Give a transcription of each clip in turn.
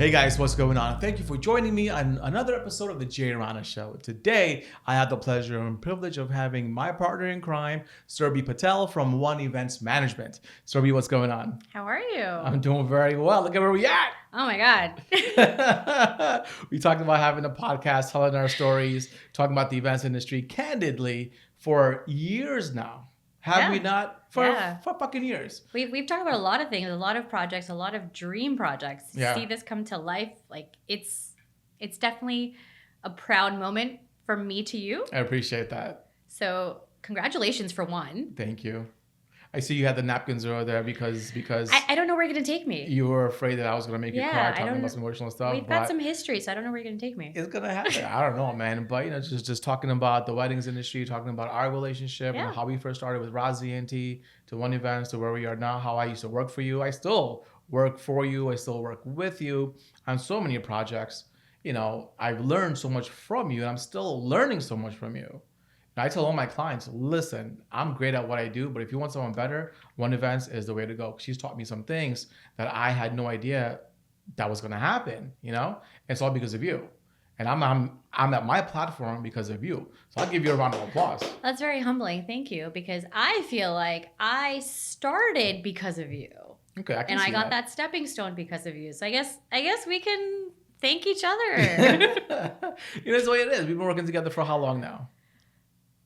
Hey guys, what's going on? Thank you for joining me on another episode of the Jay and Rana Show. Today, I have the pleasure and privilege of having my partner in crime, Surbhi Patel from One Events Management. Surbhi, what's going on? How are you? I'm doing very well. Look at where we at. Oh my God. We talked about having a podcast, telling our stories, talking about the events industry candidly for years now. Have we not? For fucking years. We've talked about a lot of things, a lot of projects, a lot of dream projects. To see this come to life, like it's definitely a proud moment from me to you. I appreciate that. So congratulations for one. Thank you. I see you had the napkins over there because I don't know where you're going to take me. You were afraid that I was going to make you cry talking about some emotional stuff. We've got some history, so I don't know where you're going to take me. It's going to happen. I don't know, man. But, you know, just talking about the weddings industry, talking about our relationship and how we first started with Razi and T to One Events to where we are now, how I used to work for you. I still work for you. I still work with you on so many projects. You know, I've learned so much from you and I'm still learning so much from you. I tell all my clients, listen, I'm great at what I do, but if you want someone better, One Events is the way to go. She's taught me some things that I had no idea that was going to happen, you know? It's all because of you. And I'm at my platform because of you. So I'll give you a round of applause. That's very humbling. Thank you. Because I feel like I started because of you. Okay, I can and see I got that stepping stone because of you. So I guess we can thank each other. You know, that's the way it is. We've been working together for how long now?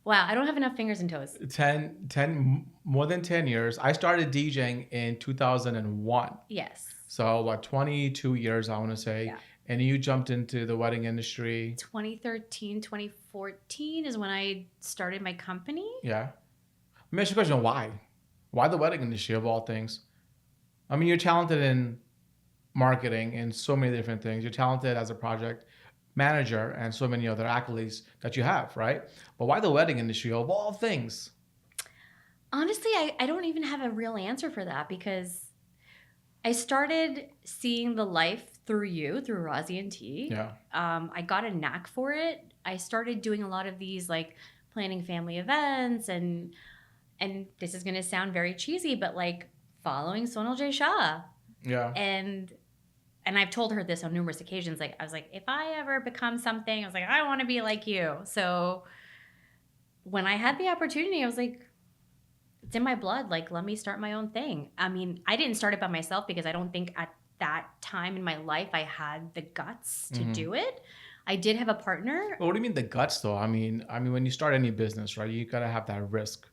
Wow, I don't have enough fingers and toes. 10, more than 10 years. I started DJing in 2001. Yes. So 22 years, I want to say. Yeah. And you jumped into the wedding industry. 2013, 2014 is when I started my company. Yeah. Let me ask you a question. Why? Why the wedding industry of all things? I mean, you're talented in marketing and so many different things. You're talented as a project manager and so many other accolades that you have, right? But why the wedding industry of all things? Honestly, I don't even have a real answer for that because I started seeing the life through you, through Razi and T. Yeah. I got a knack for it. I started doing a lot of these like planning family events and this is going to sound very cheesy, but like following Sonal J. Shah. Yeah. And I've told her this on numerous occasions. Like, I was like, if I ever become something, I was like, I want to be like you. So when I had the opportunity, I was like, it's in my blood. Like, let me start my own thing. I mean, I didn't start it by myself because I don't think at that time in my life I had the guts to do it. I did have a partner. Well, what do you mean the guts though? I mean, when you start any business, right, you got to have that risk.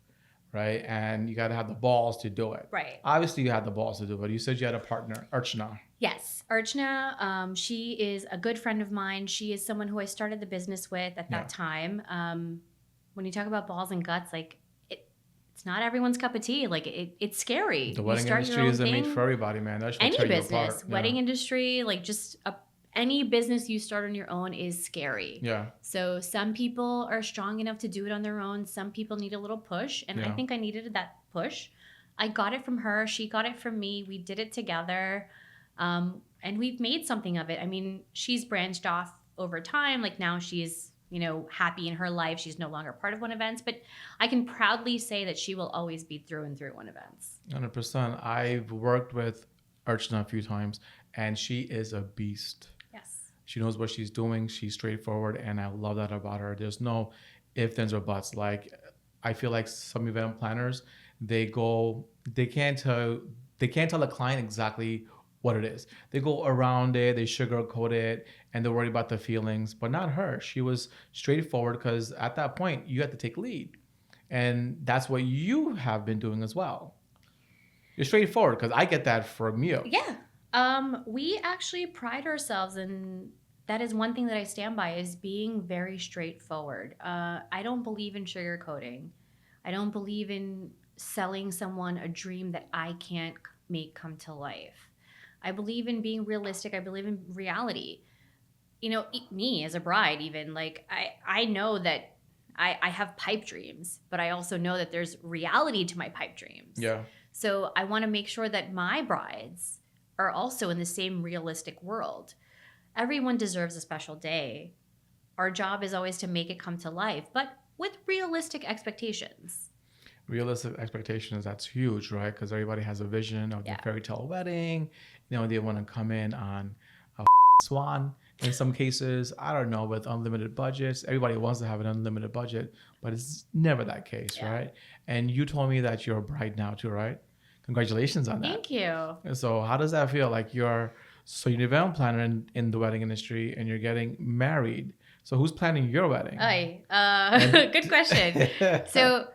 Right. And you got to have the balls to do it. Right. Obviously, you had the balls to do it. You said you had a partner, Archana. Yes. Archana, she is a good friend of mine. She is someone who I started the business with at that time. When you talk about balls and guts, like it's not everyone's cup of tea. Like it's scary. The wedding industry isn't made for everybody, man. That's any business, wedding industry, like just any business you start on your own is scary. Yeah. So some people are strong enough to do it on their own. Some people need a little push. And I think I needed that push. I got it from her. She got it from me. We did it together. And we've made something of it. I mean, she's branched off over time. Like now she's, happy in her life. She's no longer part of One Events. But I can proudly say that she will always be through and through One Events. 100%. I've worked with Archana a few times. And she is a beast. She knows what she's doing. She's straightforward, and I love that about her. There's no ifs, ands, or buts. Like, I feel like some event planners, they can't tell the client exactly what it is. They go around it, they sugarcoat it, and they're worried about the feelings. But not her. She was straightforward because at that point, you had to take lead. And that's what you have been doing as well. You're straightforward because I get that from you. Yeah. We actually pride ourselves, and that is one thing that I stand by, is being very straightforward. I don't believe in sugarcoating. I don't believe in selling someone a dream that I can't make come to life. I believe in being realistic. I believe in reality. Me as a bride, even, like I know that I have pipe dreams, but I also know that there's reality to my pipe dreams. Yeah. So I want to make sure that my brides are also in the same realistic world. Everyone deserves a special day. Our job is always to make it come to life, but with realistic expectations. Realistic expectations, that's huge, right? Because everybody has a vision of the fairy tale wedding. They want to come in on a swan in some cases. I don't know, with unlimited budgets. Everybody wants to have an unlimited budget, but it's never that case, right? And you told me that you're a bride now too, right? Congratulations on that. Thank you. So how does that feel? Like you're an event planner in the wedding industry and you're getting married. So who's planning your wedding? Good question. So,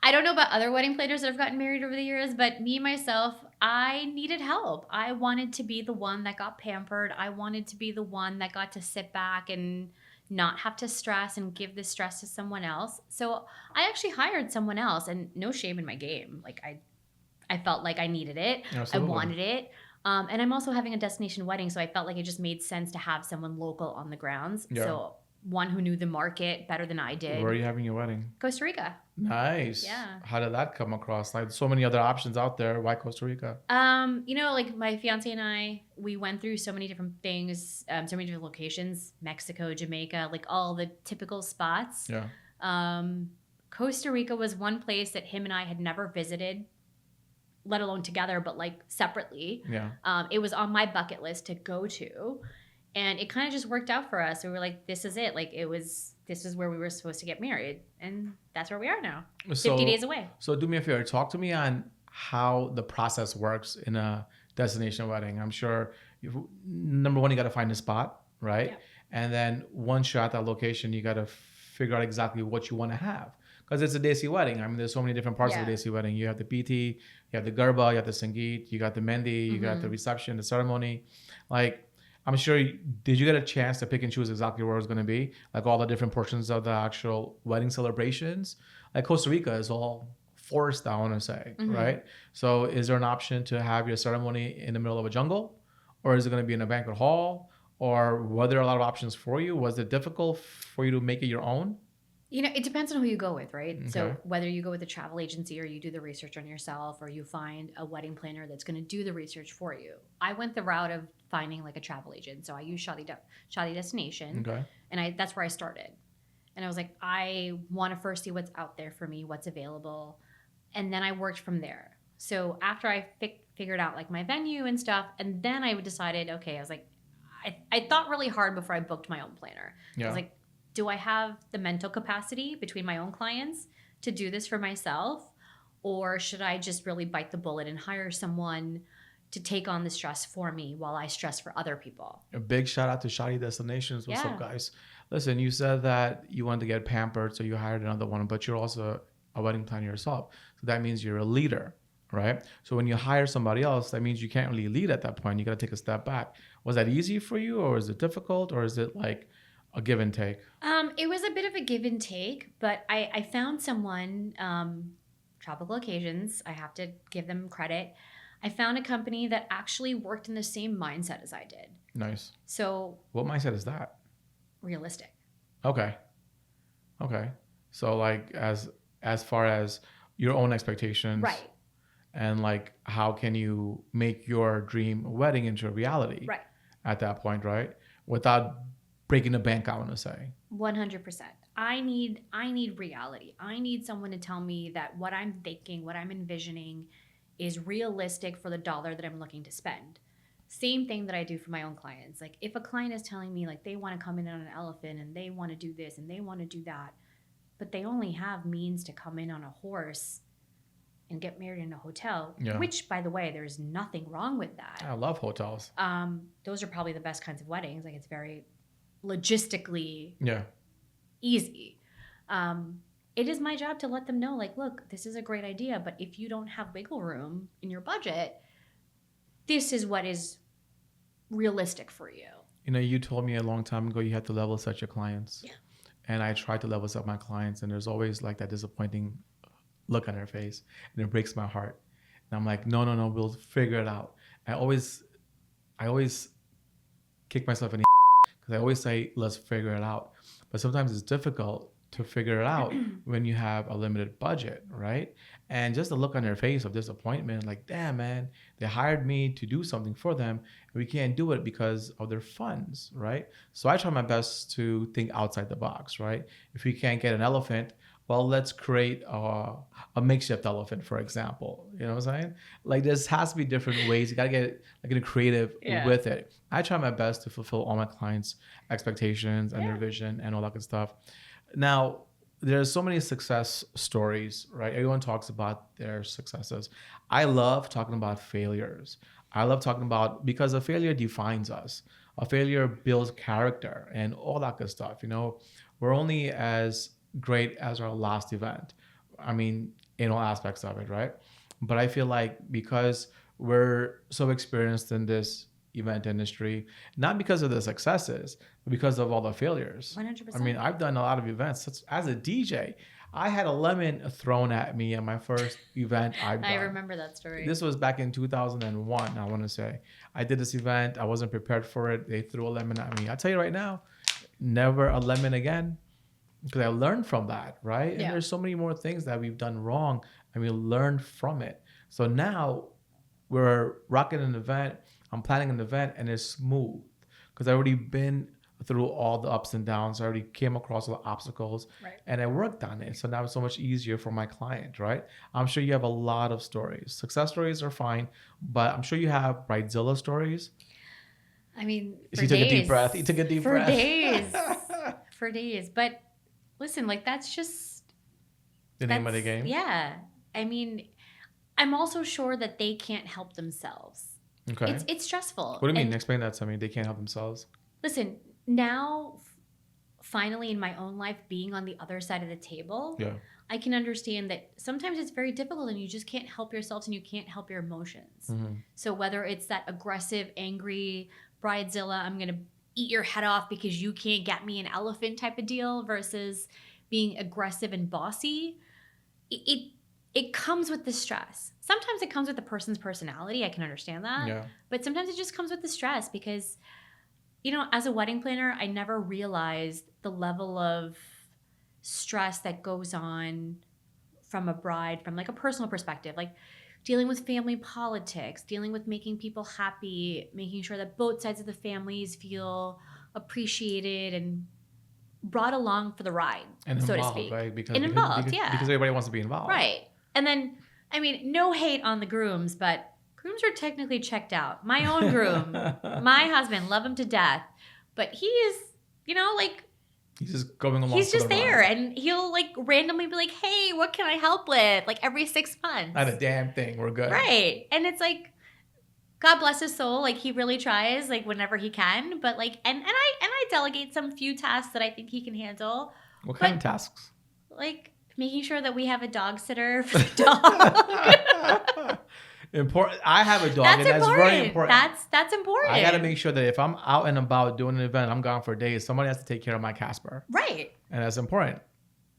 I don't know about other wedding planners that have gotten married over the years, but me, myself, I needed help. I wanted to be the one that got pampered. I wanted to be the one that got to sit back and not have to stress and give the stress to someone else. So I actually hired someone else, and no shame in my game. Like I felt like I needed it. Absolutely. I wanted it. And I'm also having a destination wedding, so I felt like it just made sense to have someone local on the grounds. Yeah. So one who knew the market better than I did. Where are you having your wedding? Costa Rica. Nice. Yeah. How did that come across? Like so many other options out there. Why Costa Rica? Like my fiance and I, we went through so many different things, so many different locations, Mexico, Jamaica, like all the typical spots. Yeah. Costa Rica was one place that him and I had never visited, let alone together, but like separately. Yeah. It was on my bucket list to go to. And it kind of just worked out for us. We were like, this is it. Like this is where we were supposed to get married. And that's where we are now, 50 days away. So do me a favor, talk to me on how the process works in a destination wedding. I'm sure, number one, you got to find a spot, right? Yeah. And then once you're at that location, you got to figure out exactly what you want to have. Because it's a Desi wedding. I mean, there's so many different parts of a Desi wedding. You have the PT, you have the Garba, you have the Sangeet, you got the Mendi, you got the reception, the ceremony. Like, I'm sure, did you get a chance to pick and choose exactly where it's going to be? Like all the different portions of the actual wedding celebrations? Like Costa Rica is all forest, I want to say, right? So is there an option to have your ceremony in the middle of a jungle? Or is it going to be in a banquet hall? Or were there a lot of options for you? Was it difficult for you to make it your own? It depends on who you go with, right? Okay. So whether you go with a travel agency or you do the research on yourself or you find a wedding planner that's going to do the research for you. I went the route of finding like a travel agent. So I used Shadi Destination. Okay. And that's where I started. And I was like, I want to first see what's out there for me, what's available. And then I worked from there. So after I figured out like my venue and stuff, and then I decided, okay, I was like, I thought really hard before I booked my own planner. Yeah. I was like, do I have the mental capacity between my own clients to do this for myself? Or should I just really bite the bullet and hire someone to take on the stress for me while I stress for other people? A big shout out to Shadi Destinations. What's up, guys? Listen, you said that you wanted to get pampered, so you hired another one, but you're also a wedding planner yourself. So that means you're a leader, right? So when you hire somebody else, that means you can't really lead at that point. You got to take a step back. Was that easy for you, or is it difficult, or is it like a give and take? It was a bit of a give and take, but I found someone, Tropical Occasions, I have to give them credit. I found a company that actually worked in the same mindset as I did. Nice. So what mindset is that? Realistic. Okay. So like as far as your own expectations. Right. And like how can you make your dream wedding into a reality? Right. At that point, right? Without breaking the bank, I want to say. 100%. I need reality. I need someone to tell me that what I'm thinking, what I'm envisioning is realistic for the dollar that I'm looking to spend. Same thing that I do for my own clients. Like if a client is telling me like they want to come in on an elephant and they want to do this and they want to do that, but they only have means to come in on a horse and get married in a hotel, which by the way, there's nothing wrong with that. I love hotels. Those are probably the best kinds of weddings. Like it's very logistically easy. It is my job to let them know, like, look, this is a great idea, but if you don't have wiggle room in your budget, this is what is realistic for you. You told me a long time ago you have to level set your clients. Yeah. And I try to level set my clients, and there's always like that disappointing look on their face, and it breaks my heart. And I'm like, no, we'll figure it out. I always kick myself in the because I always say, let's figure it out. But sometimes it's difficult to figure it out when you have a limited budget, right? And just the look on their face of disappointment, like, damn, man, they hired me to do something for them, and we can't do it because of their funds, right? So I try my best to think outside the box, right? If we can't get an elephant, well, let's create a makeshift elephant, for example. You know what I'm saying? Like, there has to be different ways. You got to get creative with it. I try my best to fulfill all my clients' expectations and their vision and all that good stuff. Now, there's so many success stories, right? Everyone talks about their successes. I love talking about failures. I love talking about, because a failure defines us. A failure builds character and all that good stuff. You know, we're only as great as our last event. I mean, in all aspects of it, right? But I feel like because we're so experienced in this event industry, not because of the successes, but because of all the failures. 100%. I mean, I've done a lot of events. As a DJ, I had a lemon thrown at me at my first event I've done. I remember that story. This was back in 2001, I want to say. I did this event. I wasn't prepared for it. They threw a lemon at me. I tell you right now, never a lemon again, because I learned from that, right? And there's so many more things that we've done wrong and we learned from it. So now we're rocking an event. I'm planning an event and it's smooth because I've already been through all the ups and downs. I already came across all the obstacles and I worked on it. So now it's so much easier for my client, right? I'm sure you have a lot of stories. Success stories are fine, but I'm sure you have bridezilla stories. I mean, He took a deep breath. He took a deep breath. For days. For days. But listen, like, that's just the name of the game. Yeah. I mean, I'm also sure that they can't help themselves. Okay. It's stressful. What do you mean? Explain that to me. They can't help themselves. Listen, now, finally in my own life, being on the other side of the table, I can understand that sometimes it's very difficult and you just can't help yourselves and you can't help your emotions. So whether it's that aggressive, angry, bridezilla, I'm going to eat your head off because you can't get me an elephant type of deal, versus being aggressive and bossy, it comes with the stress. Sometimes it comes with the person's personality. I can understand that. Yeah. But sometimes it just comes with the stress because, you know, as a wedding planner, I never realized the level of stress that goes on from a bride, from like a personal perspective, like dealing with family politics, dealing with making people happy, making sure that both sides of the families feel appreciated and brought along for the ride, and so involved, to speak. Right? Because everybody wants to be involved. Right. And then, I mean, no hate on the grooms, but grooms are technically checked out. My own groom, my husband, love him to death, but he is, you know, like, he's just going along. He's just there, and he'll like randomly be like, "Hey, what can I help with?" Like every 6 months. Not a damn thing. We're good. Right, and it's like, God bless his soul. Like he really tries, like whenever he can. But like, and I delegate some few tasks that I think he can handle. What kind of tasks? Like making sure that we have a dog sitter for the dog. Important. I have a dog, and that's very important. That's important. I got to make sure that if I'm out and about doing an event, I'm gone for days, somebody has to take care of my Casper. Right. And that's important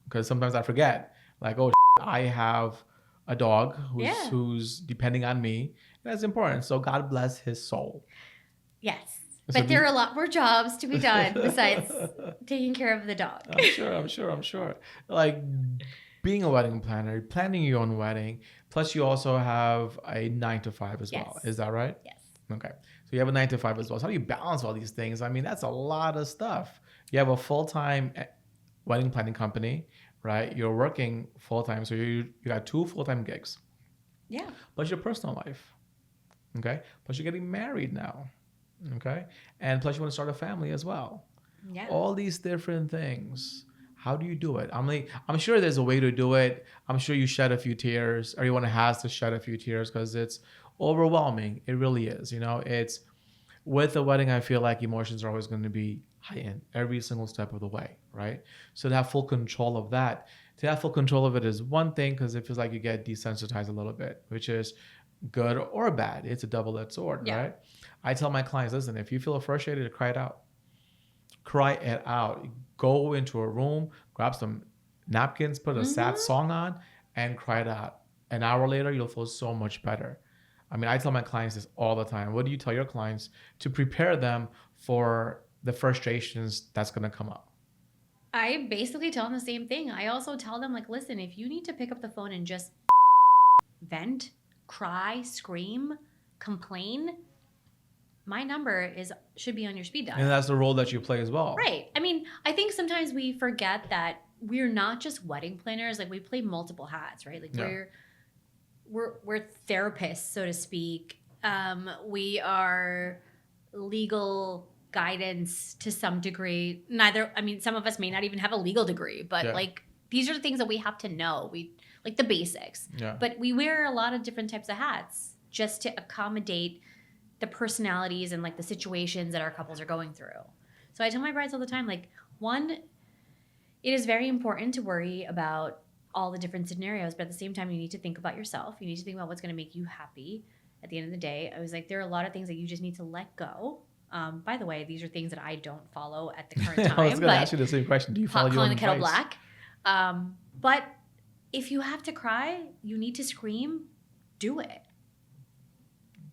because sometimes I forget. Like, oh, I have a dog who's depending on me. And that's important. So God bless his soul. Yes. But there are a lot more jobs to be done besides taking care of the dog. I'm sure. Like being a wedding planner, planning your own wedding, plus you also have a 9-to-5 as well. Is that right? Yes. Okay. So you have a 9-to-5 as well. So how do you balance all these things? I mean, that's a lot of stuff. You have a full-time wedding planning company, right? You're working full-time. So you got 2 full-time gigs. Yeah. Plus your personal life. Okay. Plus you're getting married now. Okay. And plus you want to start a family as well. Yeah. All these different things. How do you do it? I'm sure there's a way to do it. I'm sure you shed a few tears. Everyone has to shed a few tears because it's overwhelming. It really is. You know, it's with a wedding, I feel like emotions are always going to be heightened every single step of the way, right? So to have full control of that, to have full control of it is one thing because it feels like you get desensitized a little bit, which is good or bad. It's a double-edged sword, right? I tell my clients, listen, if you feel frustrated, cry it out. Cry it out. Go into a room, grab some napkins, put a sad song on, and cry it out. An hour later, you'll feel so much better. I mean, I tell my clients this all the time. What do you tell your clients to prepare them for the frustrations that's going to come up? I basically tell them the same thing. I also tell them, like, listen, if you need to pick up the phone and just vent, cry, scream, complain, my number should be on your speed dial. And that's the role that you play as well. Right. I mean, I think sometimes we forget that we're not just wedding planners. Like we play multiple hats, right? Like we're therapists, so to speak. We are legal guidance to some degree. Some of us may not even have a legal degree, but like these are the things that we have to know. We like the basics. Yeah. But we wear a lot of different types of hats just to accommodate the personalities and like the situations that our couples are going through. So I tell my brides all the time, like, one, it is very important to worry about all the different scenarios, but at the same time, you need to think about yourself. You need to think about what's going to make you happy at the end of the day. I was like, there are a lot of things that you just need to let go. By the way, these are things that I don't follow at the current time. I was going to ask you the same question. Do you follow your own advice? Calling the kettle black. But if you have to cry, you need to scream, do it.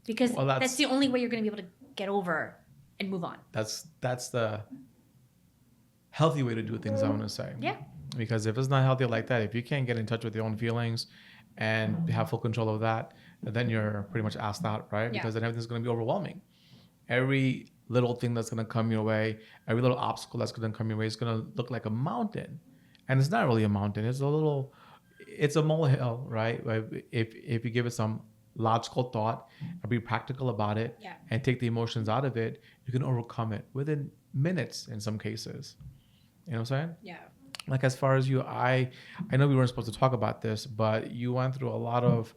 Because that's the only way you're going to be able to get over and move on. That's the healthy way to do things, I want to say. Yeah. Because if it's not healthy like that, if you can't get in touch with your own feelings and have full control of that, then you're pretty much asked out, right? Yeah. Because then everything's going to be overwhelming. Every little thing that's going to come your way, every little obstacle that's going to come your way is going to look like a mountain. And it's not really a mountain. It's a molehill, right? If you give it some logical thought and be practical about it and take the emotions out of it, you can overcome it within minutes in some cases. You know what I'm saying? Yeah. Like as far as you, I know we weren't supposed to talk about this, but you went through a lot of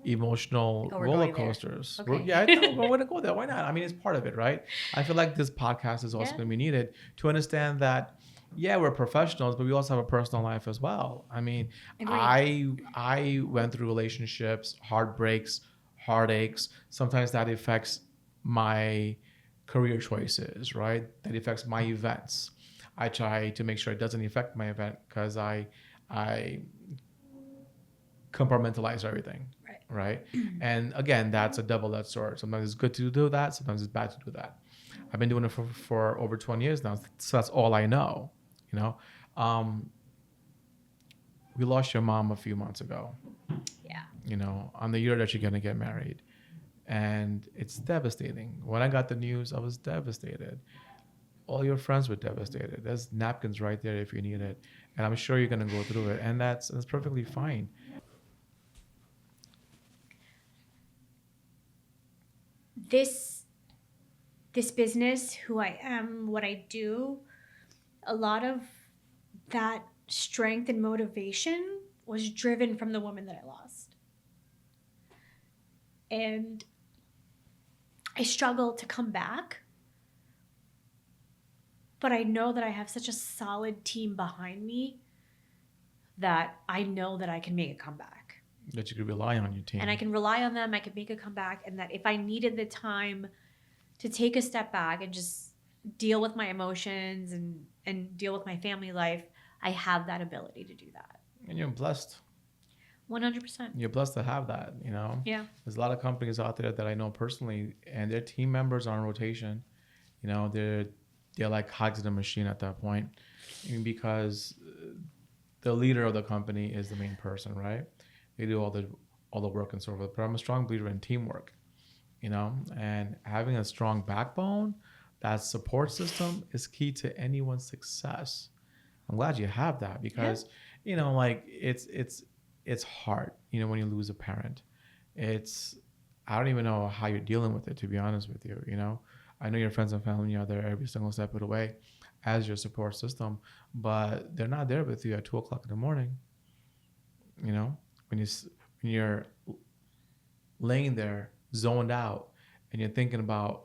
emotional roller coasters. Okay. Yeah, I know. We're going to go there. Why not? I mean, it's part of it, right? I feel like this podcast is also going to be needed to understand that, yeah, we're professionals, but we also have a personal life as well. I mean, I went through relationships, heartbreaks, heartaches. Sometimes that affects my career choices, right? That affects my events. I try to make sure it doesn't affect my event because I compartmentalize everything, right? And again, that's a double-edged sword. Sometimes it's good to do that. Sometimes it's bad to do that. I've been doing it for over 20 years now, so that's all I know. You know, we lost your mom a few months ago. Yeah. You know, on the year that you're gonna get married, and it's devastating. When I got the news, I was devastated. All your friends were devastated. There's napkins right there if you need it, and I'm sure you're gonna go through it, and that's perfectly fine. This business, who I am, what I do, a lot of that strength and motivation was driven from the woman that I lost. And I struggle to come back, but I know that I have such a solid team behind me that I know that I can make a comeback. That you could rely on your team. And I can rely on them, I can make a comeback, and that if I needed the time to take a step back and just deal with my emotions and deal with my family life, I have that ability to do that. And you're blessed. 100%. You're blessed to have that, you know? Yeah. There's a lot of companies out there that I know personally, and their team members are on rotation. You know, they're like cogs in a machine at that point, because the leader of the company is the main person, right? They do all the work and so forth. But I'm a strong believer in teamwork, you know? And having a strong backbone, that support system is key to anyone's success. I'm glad you have that because, you know, like it's hard, you know, when you lose a parent. I don't even know how you're dealing with it, to be honest with you, you know. I know your friends and family are there every single step of the way as your support system, but they're not there with you at 2:00 in the morning, you know, when you're laying there zoned out and you're thinking about,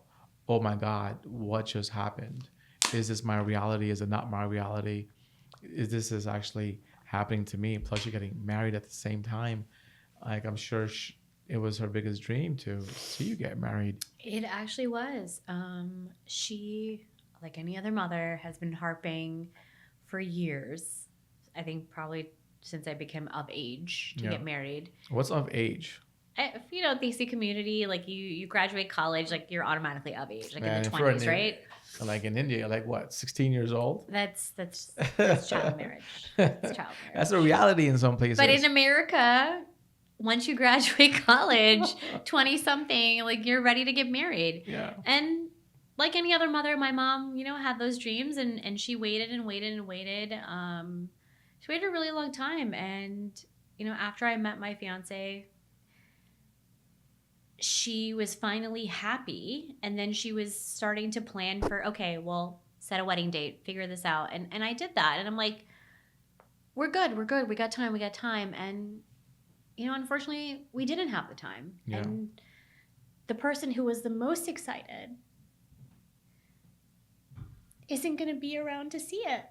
oh my God, what just happened? Is this my reality? Is it not my reality? Is this actually happening to me? Plus you're getting married at the same time. Like I'm sure it was her biggest dream to see you get married. It actually was. She, like any other mother, has been harping for years. I think probably since I became of age to get married. What's of age? You know, DC community, like you graduate college, like you're automatically of age, like in the 20s, right? Like in India, like what, 16 years old? That's child marriage. That's child marriage. That's a reality in some places. But in America, once you graduate college, 20 something, like you're ready to get married. Yeah. And like any other mother, my mom, you know, had those dreams, and she waited and waited and waited. She waited a really long time. And, you know, after I met my fiance, she was finally happy. And then she was starting to plan for, okay, well, set a wedding date, figure this out. And I did that. And I'm like, we're good. We got time. And, you know, unfortunately, we didn't have the time. Yeah. And the person who was the most excited isn't going to be around to see it.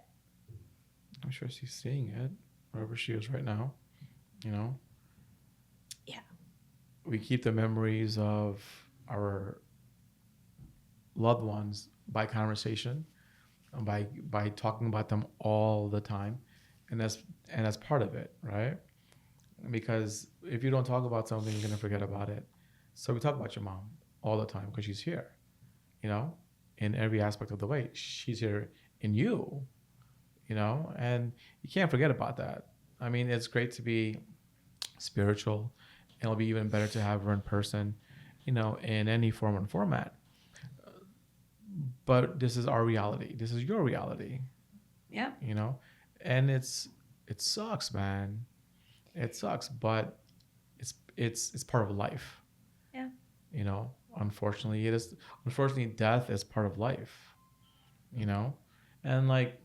I'm sure she's seeing it wherever she is right now, you know? Yeah. We keep the memories of our loved ones by conversation, by talking about them all the time. And that's part of it, right? Because if you don't talk about something, you're going to forget about it. So we talk about your mom all the time because she's here, you know, in every aspect of the way. She's here in you, you know, and you can't forget about that. I mean, it's great to be spiritual, and it'll be even better to have her in person, you know, in any form and format. But this is our reality. This is your reality. Yeah. You know, and it sucks, man. It sucks, but it's part of life. Yeah. You know, unfortunately, it is. Unfortunately, death is part of life. You know, and like,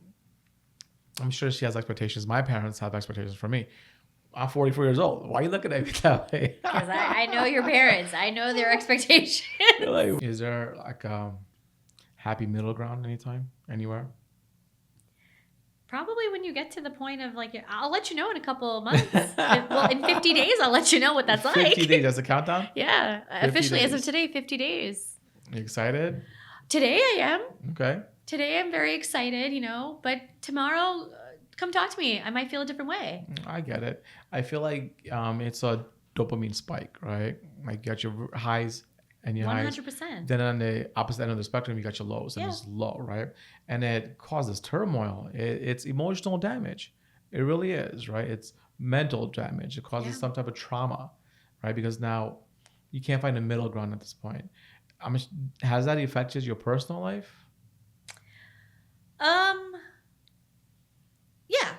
I'm sure she has expectations. My parents have expectations for me. I'm 44 years old. Why are you looking at me that way? Because I know your parents. I know their expectations. Like, is there like a happy middle ground anytime, anywhere? Probably when you get to the point of like, I'll let you know in a couple of months. Well, in 50 days, I'll let you know what that's 50 like. 50 days, that's a countdown? Yeah. 50 Officially, as of days. today, 50 days. You excited? Today I am. Okay. Today I'm very excited, you know, but tomorrow, come talk to me. I might feel a different way. I get it. I feel like it's a dopamine spike, right? Like you got your highs and your highs. 100%. Then on the opposite end of the spectrum, you got your lows, and Yeah. it's low, right? And it causes turmoil. It's emotional damage. It really is, right? It's mental damage. It causes Yeah. some type of trauma, right? Because now you can't find a middle ground at this point. Has that affected your personal life? Yeah.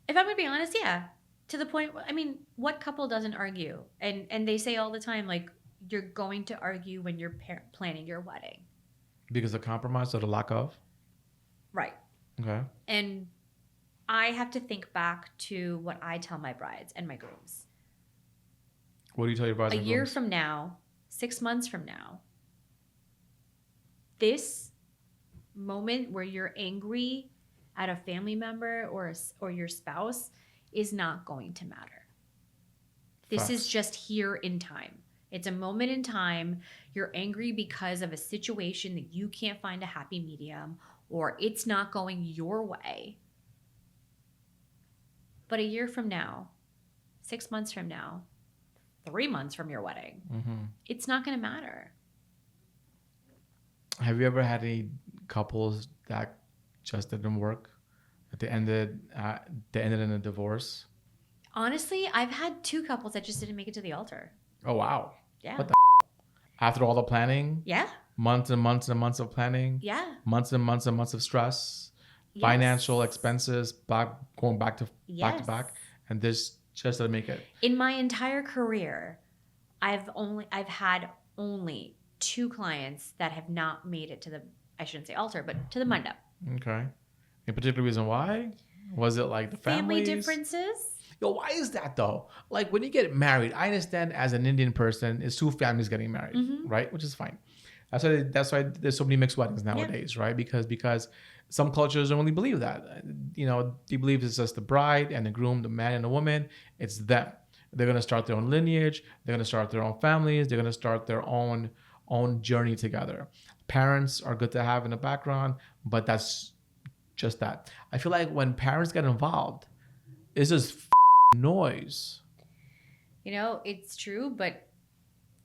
If I'm gonna be honest, yeah. To the point, I mean, what couple doesn't argue? And they say all the time, like, you're going to argue when you're planning your wedding. Because of compromise or the lack of? Right. Okay. And I have to think back to what I tell my brides and my grooms. What do you tell your brides A and year grooms? from now, 6 months from now, this moment where you're angry at a family member or your spouse is not going to matter. This is Facts. just here in time. It's a moment in time. You're angry because of a situation that you can't find a happy medium, or it's not going your way. But a year from now, 6 months from now, 3 months from your wedding, Mm-hmm. it's not going to matter. Have you ever had any couples that just didn't work? That they ended in a divorce? Honestly, I've had 2 couples that just didn't make it to the altar. Oh wow! Yeah. What the? After all the planning, Yeah. months and months and months of planning, Yeah. months and months and months of stress, Yes. financial expenses, going back to Yes. back, and this just didn't make it. In my entire career, I've had only 2 clients that have not made it to the, I shouldn't say altar, but to the mandap. Okay. Any particular reason why? Was it like the Family families? differences. Yo, why is that though? Like when you get married, I understand as an Indian person, it's 2 families getting married, Mhm. right? Which is fine. That's why there's so many mixed weddings nowadays, right? Because some cultures don't really believe that. You know, they believe it's just the bride and the groom, the man and the woman. It's them. They're gonna start their own lineage. They're gonna start their own families. They're gonna start their own journey together. Parents are good to have in the background, but that's just that. I feel like when parents get involved, it's just noise. You know, it's true, but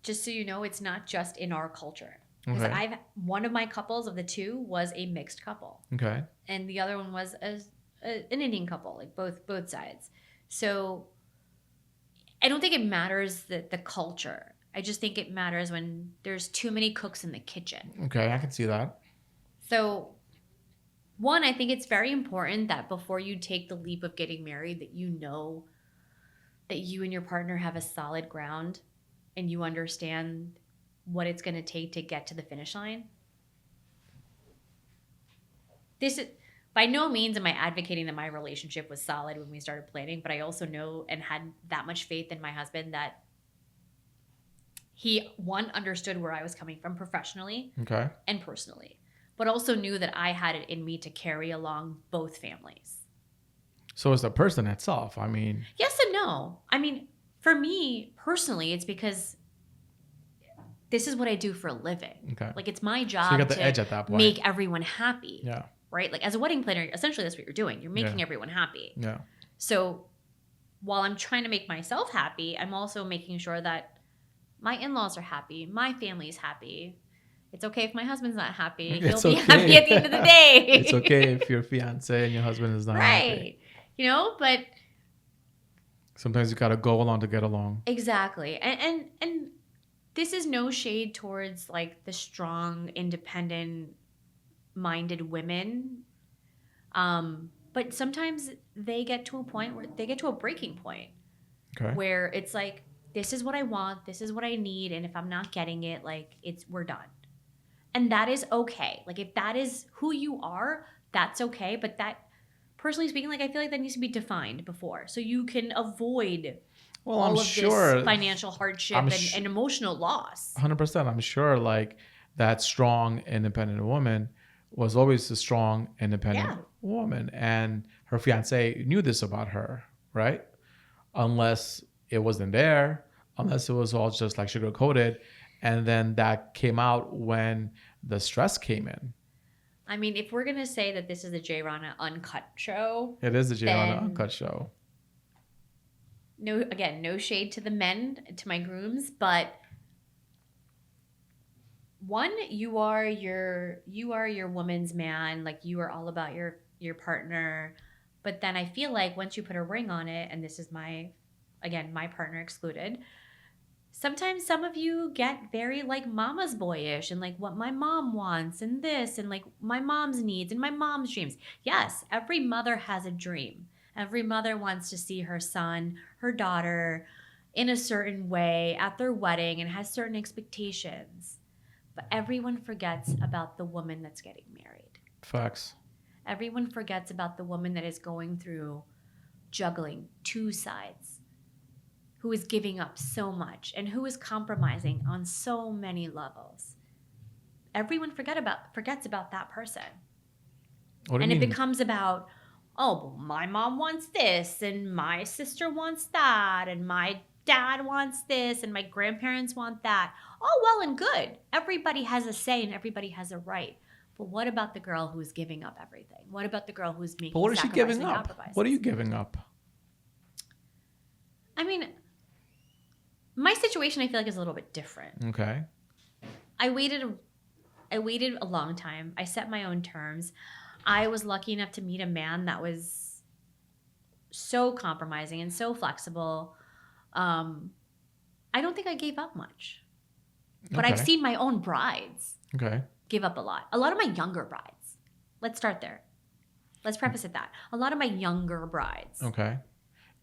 just so you know, it's not just in our culture. Because Okay. one of my couples of the 2 was a mixed couple, Okay. and the other one was an Indian couple, like both sides. So I don't think it matters the culture. I just think it matters when there's too many cooks in the kitchen. Okay, I can see that. So, one, I think it's very important that before you take the leap of getting married, that you know that you and your partner have a solid ground and you understand what it's going to take to get to the finish line. This is, by no means am I advocating that my relationship was solid when we started planning, but I also know and had that much faith in my husband that he, one, understood where I was coming from professionally and personally, but also knew that I had it in me to carry along both families. So it's the person itself. I mean, yes and no. I mean, for me personally, it's because this is what I do for a living. Okay. Like, it's my job so you got the edge at that point. Make everyone happy. Yeah. Right? Like, as a wedding planner, essentially that's what you're doing. You're making everyone happy. Yeah. So while I'm trying to make myself happy, I'm also making sure that my in-laws are happy. My family's happy. It's okay if my husband's not happy. He'll be happy at the end of the day. It's okay if your fiance and your husband is not happy. Right. You know, but sometimes you got to go along to get along. Exactly. And this is no shade towards like the strong, independent minded women. But sometimes they get to a point where they get to a breaking point where it's like, this is what I want, this is what I need, and if I'm not getting it, like, we're done. And that is okay. Like, if that is who you are, that's okay. But that, personally speaking, like, I feel like that needs to be defined before, so you can avoid all of this financial hardship and emotional loss. 100%. I'm sure like that strong, independent woman was always a strong, independent woman. And her fiance knew this about her, right? Unless it wasn't there, unless it was all just like sugar coated. And then that came out when the stress came in. I mean, if we're going to say that this is the J. Rana Uncut show. It is the J. Rana Uncut show. No shade to the men, to my grooms, but one, you are your woman's man. Like, you are all about your partner. But then I feel like once you put a ring on it, and this is my partner excluded, sometimes some of you get very like mama's boyish and like what my mom wants and this and like my mom's needs and my mom's dreams. Yes, every mother has a dream. Every mother wants to see her son, her daughter in a certain way at their wedding and has certain expectations. But everyone forgets about the woman that's getting married. Facts. Everyone forgets about the woman that is going through juggling two sides, who is giving up so much and who is compromising on so many levels. Everyone forgets about that person. What do you mean? It becomes about, oh, well, my mom wants this and my sister wants that and my dad wants this and my grandparents want that. Oh, well and good. Everybody has a say and everybody has a right. But what about the girl who's giving up everything? What about the girl who's making But what is she giving up? Compromises? What are you giving up? I mean, my situation I feel like is a little bit different. Okay. I waited a long time. I set my own terms. I was lucky enough to meet a man that was so compromising and so flexible. I don't think I gave up much. But I've seen my own brides give up a lot. A lot of my younger brides. Let's start there. Let's preface it that. A lot of my younger brides. Okay.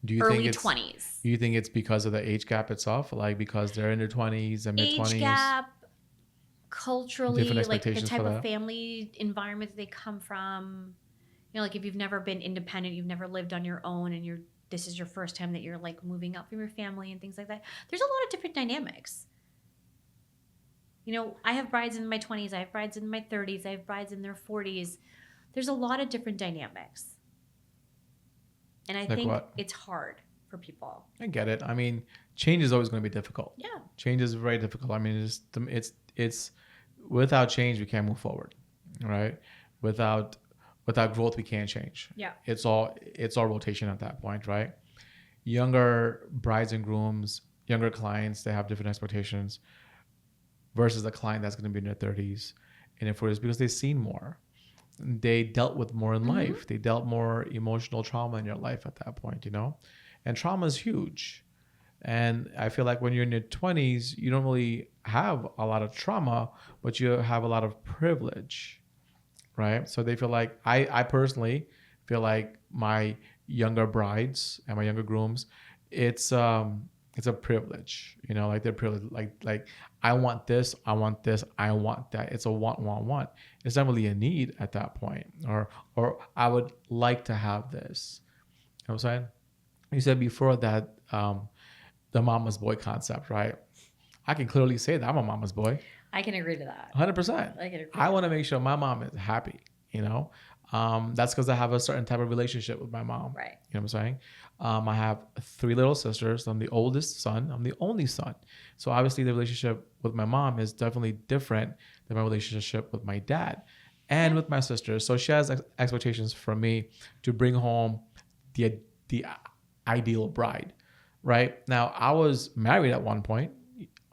Do you early think 20s. Do you think it's because of the age gap itself? Like because they're in their 20s and mid-20s? Age gap, culturally, like the type of family environment that they come from. You know, like if you've never been independent, you've never lived on your own, and this is your first time that you're like moving up from your family and things like that. There's a lot of different dynamics. You know, I have brides in my 20s, I have brides in my 30s, I have brides in their 40s. There's a lot of different dynamics. And I think it's hard for people. I get it. I mean, change is always going to be difficult. Yeah. Change is very difficult. I mean, it's without change, we can't move forward, right? Without growth, we can't change. Yeah. It's all rotation at that point, right? Younger brides and grooms, younger clients, they have different expectations versus a client that's going to be in their 30s. And if it's because they've seen more, they dealt with more in life. They dealt more emotional trauma in your life at that point, you know? And trauma is huge. And I feel like when you're in your 20s, you don't really have a lot of trauma, but you have a lot of privilege, right? So they feel like, I personally feel like my younger brides and my younger grooms, it's a privilege, like they're privileged. Like I want this, I want this, I want that. It's a want. It's not really a need at that point, or I would like to have this. You know what I'm saying? You said before that the mama's boy concept, right? I can clearly say that I'm a mama's boy. I can agree to that. 100%. I can agree. I want to make sure my mom is happy, That's because I have a certain type of relationship with my mom. Right. You know what I'm saying? I have 3 little sisters. I'm the oldest son. I'm the only son. So obviously the relationship with my mom is definitely different than my relationship with my dad and with my sisters. So she has expectations from me to bring home the ideal bride, right? Now, I was married at one point,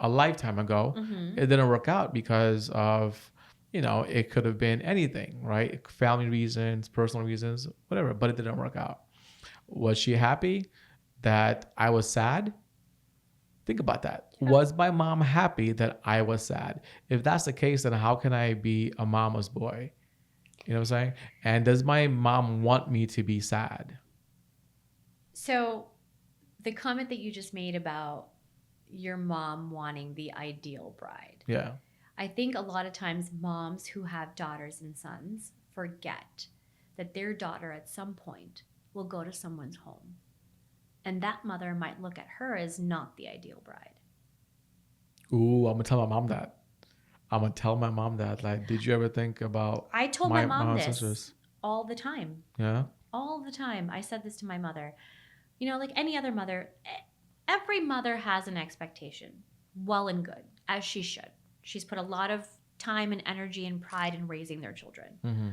a lifetime ago. It didn't work out because of, it could have been anything, right? Family reasons, personal reasons, whatever, but it didn't work out. Was she happy that I was sad? Think about that. Yeah. Was my mom happy that I was sad? If that's the case, then how can I be a mama's boy? You know what I'm saying? And does my mom want me to be sad? So the comment that you just made about your mom wanting the ideal bride. Yeah. I think a lot of times moms who have daughters and sons forget that their daughter at some point will go to someone's home. And that mother might look at her as not the ideal bride. Ooh, I'm going to tell my mom that. I'm going to tell my mom that. Like, did you ever think about I told my mom this sisters? All the time. Yeah? All the time. I said this to my mother. Like any other mother, every mother has an expectation. Well and good, as she should. She's put a lot of time and energy and pride in raising their children. Mm-hmm.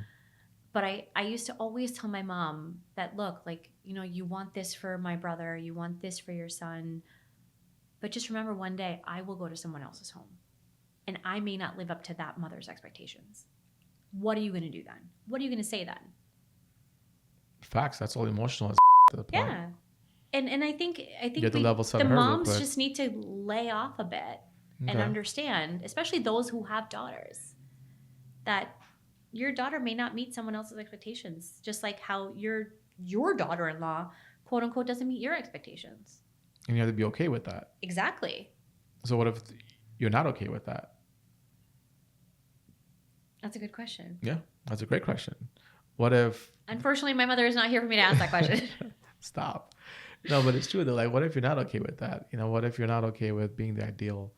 But I used to always tell my mom that, look, you want this for my brother, you want this for your son. But just remember, one day I will go to someone else's home. And I may not live up to that mother's expectations. What are you going to do then? What are you going to say then? Facts. That's all emotional as to the point. Yeah. And I think the moms just need to lay off a bit and understand, especially those who have daughters, that your daughter may not meet someone else's expectations, just like how your daughter-in-law, quote unquote, doesn't meet your expectations. And you have to be okay with that. Exactly. So what if you're not okay with that? That's a good question. Yeah, that's a great question. What if... Unfortunately, my mother is not here for me to ask that question. Stop. No, but it's true though. Like, what if you're not okay with that? What if you're not okay with being the ideal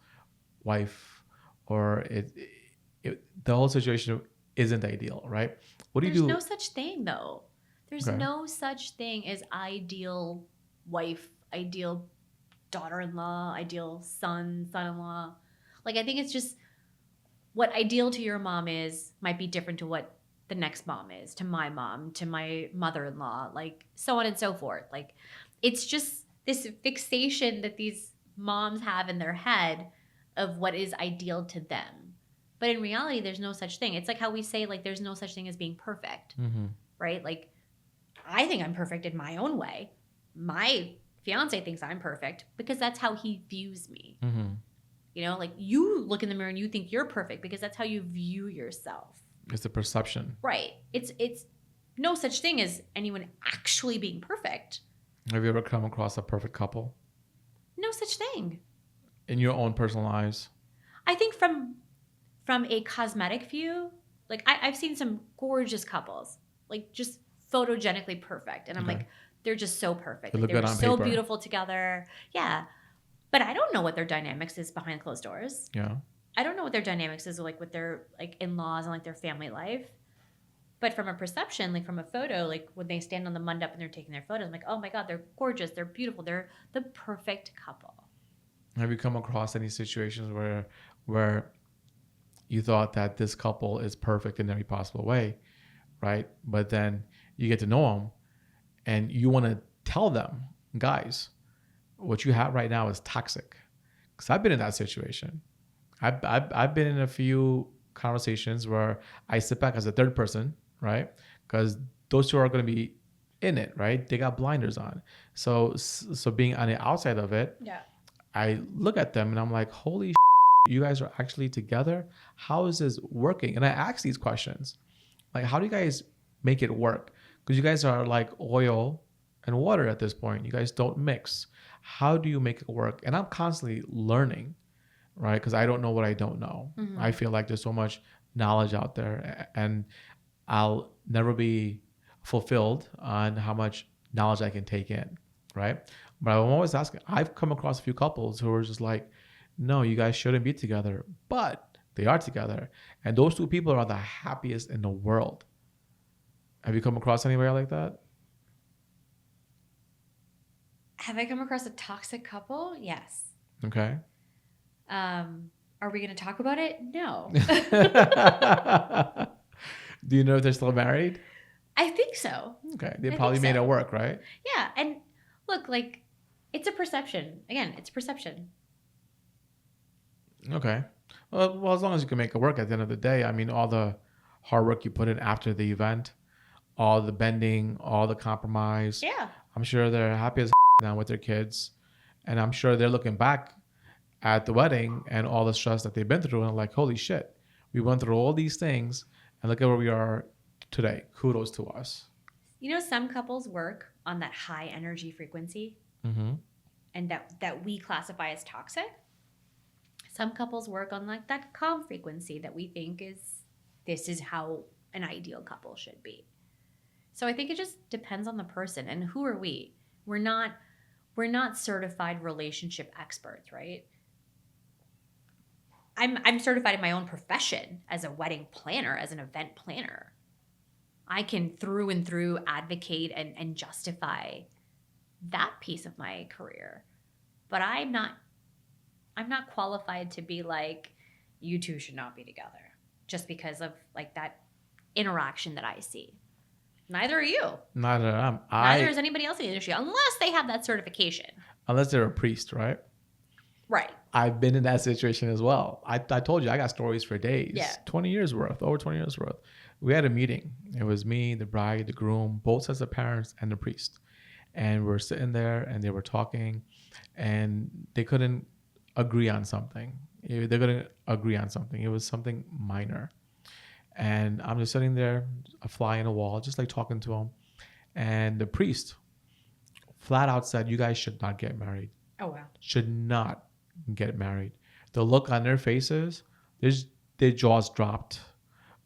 wife, or the whole situation isn't ideal, right? What do you do? There's no such thing though. There's no such thing as ideal wife, ideal daughter-in-law, ideal son-in-law. Like, I think it's just what ideal to your mom is might be different to what the next mom is, to my mom, to my mother-in-law, like so on and so forth. Like, it's just this fixation that these moms have in their head of what is ideal to them. But in reality, there's no such thing. It's like how we say, like, there's no such thing as being perfect, right? Like, I think I'm perfect in my own way. My fiance thinks I'm perfect because that's how he views me. Like, you look in the mirror and you think you're perfect because that's how you view yourself. It's a perception. Right. It's no such thing as anyone actually being perfect. Have you ever come across a perfect couple? No such thing. In your own personal lives? I think from a cosmetic view, like I've seen some gorgeous couples, like just photogenically perfect. And I'm like, they're just so perfect. They look they're good on so paper. Beautiful together. Yeah. But I don't know what their dynamics is behind closed doors. Yeah. I don't know what their dynamics is like with their like in-laws and like their family life. But from a perception, like from a photo, like when they stand on the mandap and they're taking their photos, I'm like, oh my God, they're gorgeous. They're beautiful. They're the perfect couple. Have you come across any situations where you thought that this couple is perfect in every possible way, right? But then you get to know them and you want to tell them, guys, what you have right now is toxic. Because I've been in that situation. I've been in a few conversations where I sit back as a third person, right? Because those two are going to be in it, right? They got blinders on. So being on the outside of it, Yeah. I look at them and I'm like, holy you guys are actually together? How is this working? And I ask these questions. Like, how do you guys make it work? Because you guys are like oil and water at this point. You guys don't mix. How do you make it work? And I'm constantly learning, right? Because I don't know what I don't know. Mm-hmm. I feel like there's so much knowledge out there, and I'll never be fulfilled on how much knowledge I can take in, right? But I'm always asking. I've come across a few couples who are just like, no, you guys shouldn't be together, but they are together. And those two people are the happiest in the world. Have you come across anybody like that? Have I come across a toxic couple? Yes. Okay. Are we going to talk about it? No. Do you know if they're still married? I think so. Okay. They probably made it work, right? Yeah. And look, like, it's a perception. Again, it's perception. Okay. Well, as long as you can make it work at the end of the day. I mean, all the hard work you put in after the event, all the bending, all the compromise. Yeah. I'm sure they're happy as now with their kids. And I'm sure they're looking back at the wedding and all the stress that they've been through and like, holy shit, we went through all these things and look at where we are today. Kudos to us. You know, some couples work on that high energy frequency and that we classify as toxic. Some couples work on like that calm frequency that we think this is how an ideal couple should be. So I think it just depends on the person. And who are we? We're not certified relationship experts, right? I'm certified in my own profession as a wedding planner, as an event planner. I can through and through advocate and justify that piece of my career. But I'm not qualified to be like, you two should not be together just because of like that interaction that I see. Neither are you. Neither am Neither is anybody else in the industry unless they have that certification. Unless they're a priest, right? Right. I've been in that situation as well. I told you I got stories for days. Yeah. 20 years worth, over 20 years worth. We had a meeting. It was me, the bride, the groom, both sets of parents, and the priest. And we're sitting there and they were talking and they couldn't agree on something. They couldn't agree on something. It was something minor. And I'm just sitting there, a fly in a wall, just like talking to him. And the priest flat out said, you guys should not get married. Oh, wow. Should not get married. The look on their faces, their jaws dropped.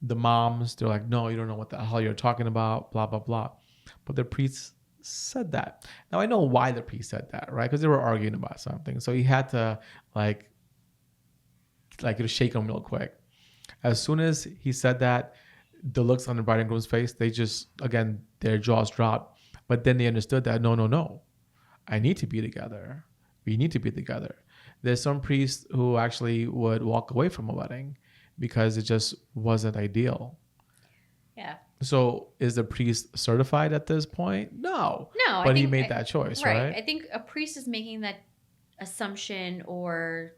The moms, they're like, no, you don't know what the hell you're talking about, blah, blah, blah. But the priest said that. Now, I know why the priest said that, right? Because they were arguing about something. So he had to like shake them real quick. As soon as he said that, the looks on the bride and groom's face, they just, again, their jaws dropped. But then they understood that, no, I need to be together. We need to be together. There's some priests who actually would walk away from a wedding because it just wasn't ideal. Yeah. So is the priest certified at this point? No. No. But he made that choice, right? I think a priest is making that assumption, or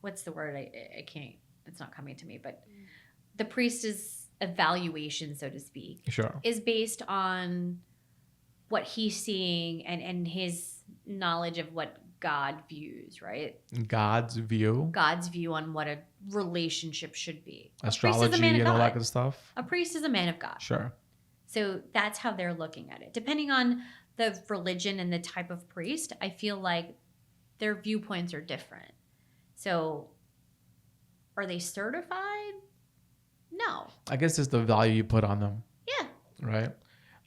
what's the word? I can't, it's not coming to me, but the priest's evaluation, so to speak, Sure, is based on what he's seeing and his knowledge of what God views, right? God's view, God's view on what a relationship should be. astrology, and all that good stuff. A priest is a man of God. Sure. So that's how they're looking at it. Depending on the religion and the type of priest, I feel like their viewpoints are different. So are they certified? No. I guess it's the value you put on them. Yeah. Right?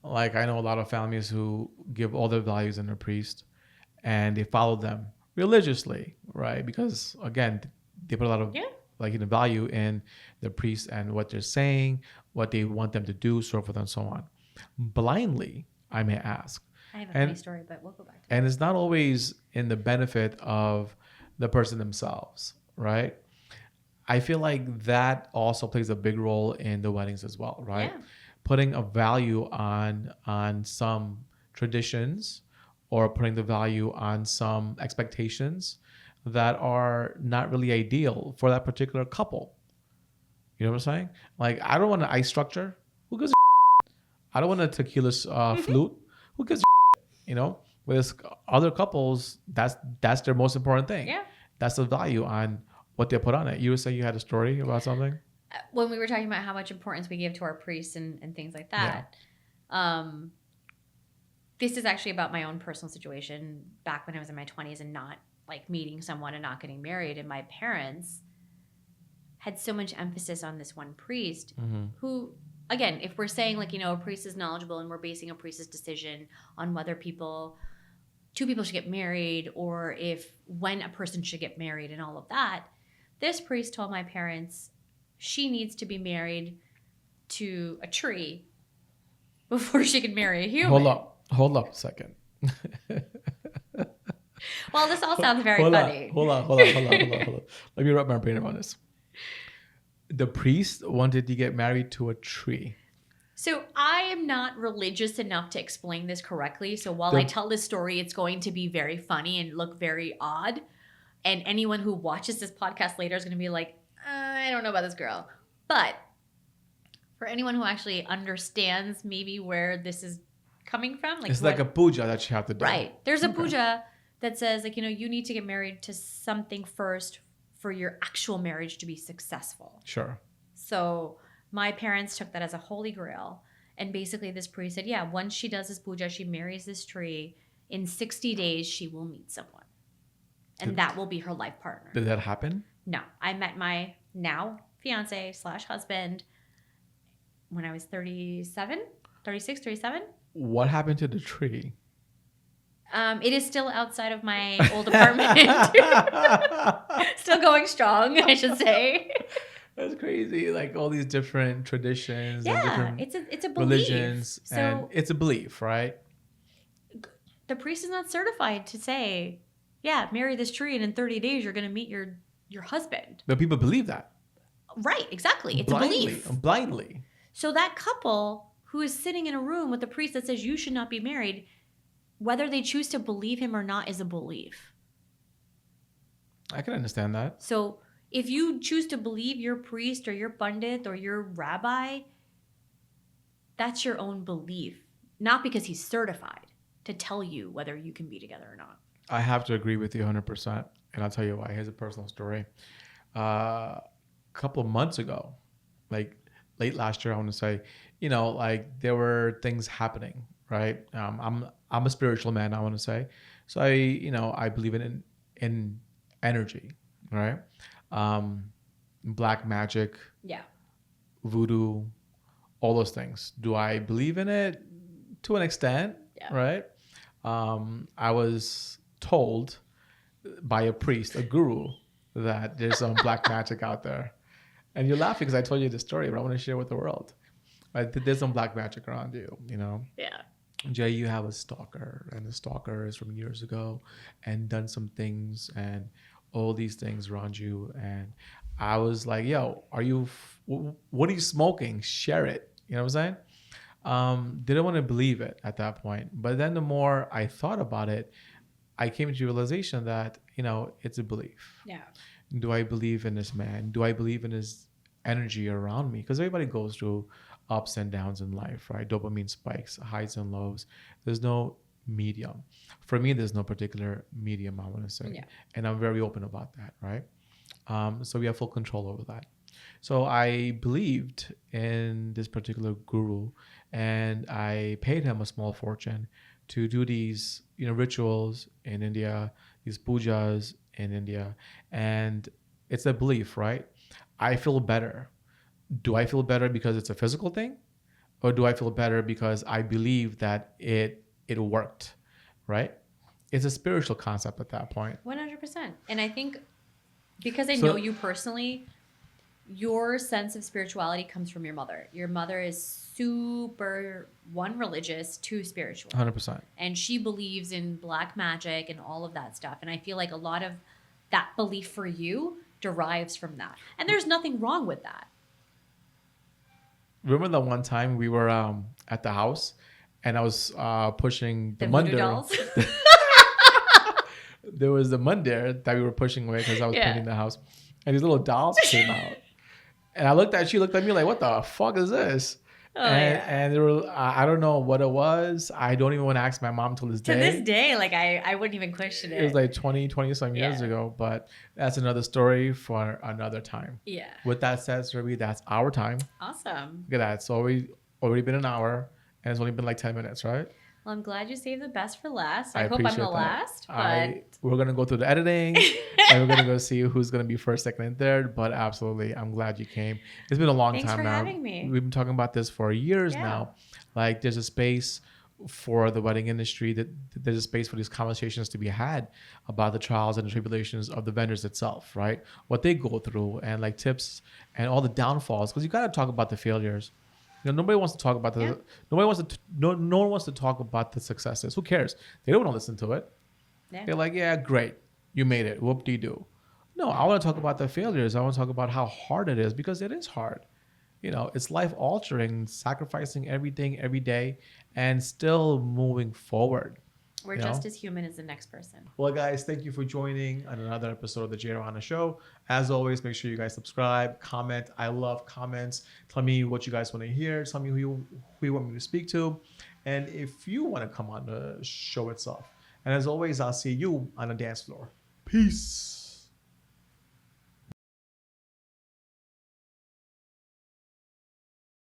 Like I know a lot of families who give all their values in their priest and they follow them religiously, right? Because again, they put a lot of value in the priest and what they're saying, what they want them to do, so forth and so on. Blindly, I may ask. I have a funny story, but we'll go back to that. And it's not always in the benefit of the person themselves, right? I feel like that also plays a big role in the weddings as well, right? Yeah. Putting a value on some traditions or putting the value on some expectations that are not really ideal for that particular couple. You know what I'm saying? Like, I don't want an ice structure. Who gives a I don't want a tequila flute. Who gives you know? With other couples, that's their most important thing. Yeah. That's the value on what they put on it. You were saying you had a story about something? When we were talking about how much importance we give to our priests and things like that. This is actually about my own personal situation back when I was in my 20s and not like meeting someone and not getting married. And my parents had so much emphasis on this one priest who, again, if we're saying like, a priest is knowledgeable and we're basing a priest's decision on whether two people should get married or when a person should get married and all of that, this priest told my parents she needs to be married to a tree before she can marry a human. Hold up a second. Well, this all sounds very funny. Hold on. Let me wrap my brain around this. The priest wanted to get married to a tree. So I am not religious enough to explain this correctly. So while I tell this story, it's going to be very funny and look very odd. And anyone who watches this podcast later is going to be like, I don't know about this girl. But for anyone who actually understands maybe where this is coming from. It's like a puja that you have to do. Right. There's a puja that says like, you need to get married to something first for your actual marriage to be successful. Sure. So my parents took that as a holy grail. And basically this priest said, once she does this puja, she marries this tree. In 60 days, she will meet someone. And that will be her life partner. Did that happen? No. I met my now fiance/husband when I was 36, 37. What happened to the tree? It is still outside of my old apartment. Still going strong, I should say. That's crazy. Like all these different traditions and different it's a belief. religions. So and it's a belief, right? The priest is not certified to say, marry this tree and in 30 days you're going to meet your husband. But people believe that. Right, exactly. It's blindly, a belief. Blindly. So that couple who is sitting in a room with a priest that says you should not be married, whether they choose to believe him or not is a belief. I can understand that. So if you choose to believe your priest or your pundit or your rabbi, that's your own belief, not because he's certified to tell you whether you can be together or not. I have to agree with you 100%. And I'll tell you why. Here's a personal story. A couple of months ago, like late last year, I want to say, like there were things happening, right? I'm a spiritual man, I want to say. So I believe in energy, right? Black magic, voodoo, all those things. Do I believe in it? To an extent, right? I was told by a priest, a guru, that there's some black magic out there. And you're laughing because I told you the story, but I want to share with the world. There's some black magic around you, Yeah. Jay, you have a stalker, and the stalker is from years ago and done some things and all these things around you. And I was like, yo, what are you smoking? Share it. You know what I'm saying? Didn't want to believe it at that point. But then the more I thought about it, I came to the realization that, it's a belief. Yeah. Do I believe in this man? Do I believe in his energy around me? Because everybody goes through ups and downs in life, right? Dopamine spikes, highs and lows. There's no medium. For me, there's no particular medium, I want to say. Yeah. And I'm very open about that, right? So we have full control over that. So I believed in this particular guru, and I paid him a small fortune to do these, rituals in India, these pujas in India. And it's a belief, right? I feel better. Do I feel better because it's a physical thing? Or do I feel better because I believe that it worked, right? It's a spiritual concept at that point. 100%. And I think because I know you personally, your sense of spirituality comes from your mother. Your mother is super, one, religious, two, spiritual. 100%. And she believes in black magic and all of that stuff. And I feel like a lot of that belief for you derives from that. And there's nothing wrong with that. Remember that one time we were at the house and I was pushing the voodoo mandir. dolls? There was the mandir that we were pushing away because I was painting the house. And these little dolls came out. And she looked at me like, what the fuck is this? Oh, and yeah. and there were, I don't know what it was. I don't even want to ask my mom till this To day. this day, like I wouldn't even question It was it. like 20 some years Yeah. ago, but that's another story for another time. Yeah. With that said, Surbhi, that's our time. Awesome. Look at that. It's already been an hour, and it's only been like 10 minutes, right? Well, I'm glad you saved the best for last. I I hope I'm appreciate the that. last, but We're gonna go through the editing, and we're gonna go see who's gonna be first, second, and third. But absolutely, I'm glad you came. It's been a long Thanks time for now. having me. We've been talking about this for years Yeah. now. Like, there's a space for the wedding industry, that there's a space for these conversations to be had about the trials and the tribulations of the vendors itself, right? What they go through, and like tips and all the downfalls, because you got to talk about the failures. Nobody wants to talk about the. Yeah. Nobody wants to. No one wants to talk about the successes. Who cares? They don't want to listen to it. Yeah. They're like, yeah, great, you made it. Whoop de doo. No, I want to talk about the failures. I want to talk about how hard it is, because it is hard. It's life altering, sacrificing everything every day, and still moving forward. We're just as human as the next person. Well, guys, thank you for joining on another episode of the Rana Show. As always, make sure you guys subscribe, comment. I love comments. Tell me what you guys want to hear. Tell me who you want me to speak to. And if you want to come on the show itself. And as always, I'll see you on the dance floor. Peace.